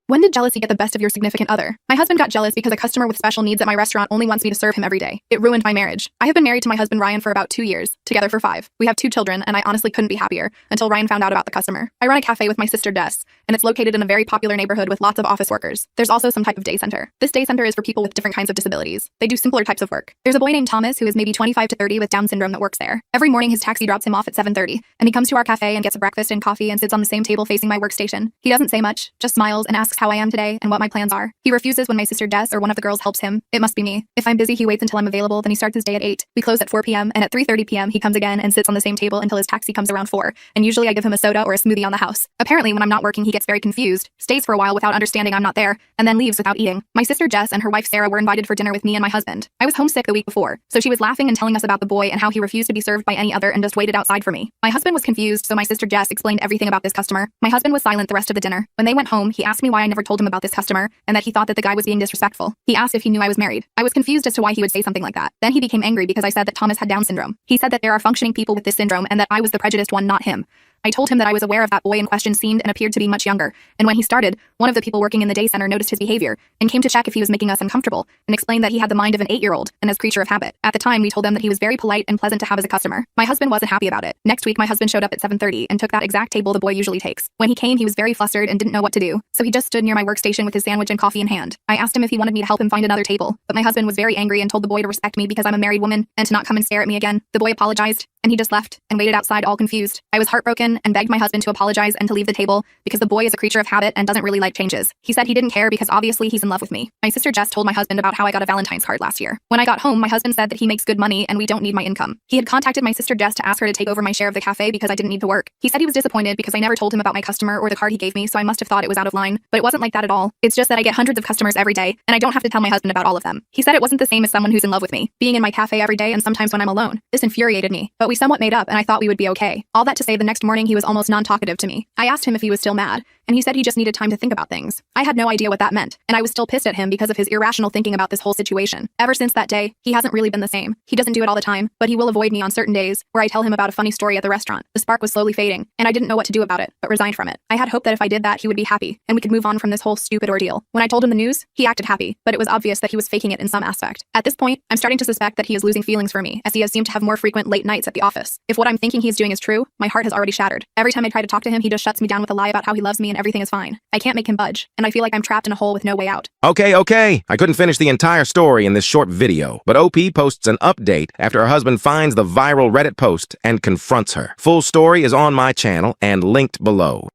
When did jealousy get the best of your significant other? My husband got jealous because a customer with special needs at my restaurant only wants me to serve him every day. It ruined my marriage. I have been married to my husband Ryan for about 2 years, together for 5. We have 2 children, and I honestly couldn't be happier until Ryan found out about the customer. I run a cafe with my sister Des, and it's located in a very popular neighborhood with lots of office workers. There's also some type of day center. This day center is for people with different kinds of disabilities. They do simpler types of work. There's a boy named Thomas who is maybe 25 to 30 with Down syndrome that works there. Every morning his taxi drops him off at 7:30, and he comes to our cafe and gets a breakfast and coffee and sits on the same table facing my workstation. He doesn't say much, just smiles and asks how I am today and what my plans are. He refuses when my sister Des or one of the girls helps him. It must be me. If I'm busy, he waits until I'm available, then he starts his day at 8. We close at 4 p.m. and at 3:30 p.m. he comes again and sits on the same table until his taxi comes around 4, and usually I give him a soda or a smoothie on the house. Apparently when I'm not working he gets very confused, stays for a while without understanding I'm not there, and then leaves without eating. My sister Jess and her wife Sarah were invited for dinner with me and my husband. I was homesick the week before, so she was laughing and telling us about the boy and how he refused to be served by any other and just waited outside for me. My husband was confused, so my sister Jess explained everything about this customer. My husband was silent the rest of the dinner. When they went home, he asked me why I never told him about this customer and that he thought that the guy was being disrespectful. He asked if he knew I was married. I was confused as to why he would say something like that. Then he became angry because I said that Thomas had Down syndrome. He said that there are functioning people with this syndrome and that I was the prejudiced one, not him. I told him that I was aware of that boy in question seemed and appeared to be much younger, and when he started, one of the people working in the day center noticed his behavior and came to check if he was making us uncomfortable and explained that he had the mind of an 8-year-old and as creature of habit. At the time, we told them that he was very polite and pleasant to have as a customer. My husband wasn't happy about it. Next week, my husband showed up at 7:30 and took that exact table the boy usually takes. When he came, he was very flustered and didn't know what to do, so he just stood near my workstation with his sandwich and coffee in hand. I asked him if he wanted me to help him find another table, but my husband was very angry and told the boy to respect me because I'm a married woman and to not come and stare at me again. The boy apologized, and he just left and waited outside all confused. I was heartbroken and begged my husband to apologize and to leave the table because the boy is a creature of habit and doesn't really like changes. He said he didn't care because obviously he's in love with me. My sister Jess told my husband about how I got a Valentine's card last year. When I got home, my husband said that he makes good money and we don't need my income. He had contacted my sister Jess to ask her to take over my share of the cafe because I didn't need to work. He said he was disappointed because I never told him about my customer or the card he gave me, so I must have thought it was out of line, but it wasn't like that at all. It's just that I get hundreds of customers every day and I don't have to tell my husband about all of them. He said it wasn't the same as someone who's in love with me, being in my cafe every day and sometimes when I'm alone. This infuriated me, but we somewhat made up and I thought we would be okay. All that to say, the next morning he was almost non-talkative to me. I asked him if he was still mad, and he said he just needed time to think about things. I had no idea what that meant, and I was still pissed at him because of his irrational thinking about this whole situation. Ever since that day, he hasn't really been the same. He doesn't do it all the time, but he will avoid me on certain days where I tell him about a funny story at the restaurant. The spark was slowly fading, and I didn't know what to do about it, but resigned from it. I had hope that if I did that, he would be happy, and we could move on from this whole stupid ordeal. When I told him the news, he acted happy, but it was obvious that he was faking it in some aspect. At this point, I'm starting to suspect that he is losing feelings for me, as he has seemed to have more frequent late nights at the office. If what I'm thinking he's doing is true, my heart has already shattered. Every time I try to talk to him, he just shuts me down with a lie about how he loves me and everything is fine. I can't make him budge, and I feel like I'm trapped in a hole with no way out. Okay. I couldn't finish the entire story in this short video, but OP posts an update after her husband finds the viral Reddit post and confronts her. Full story is on my channel and linked below.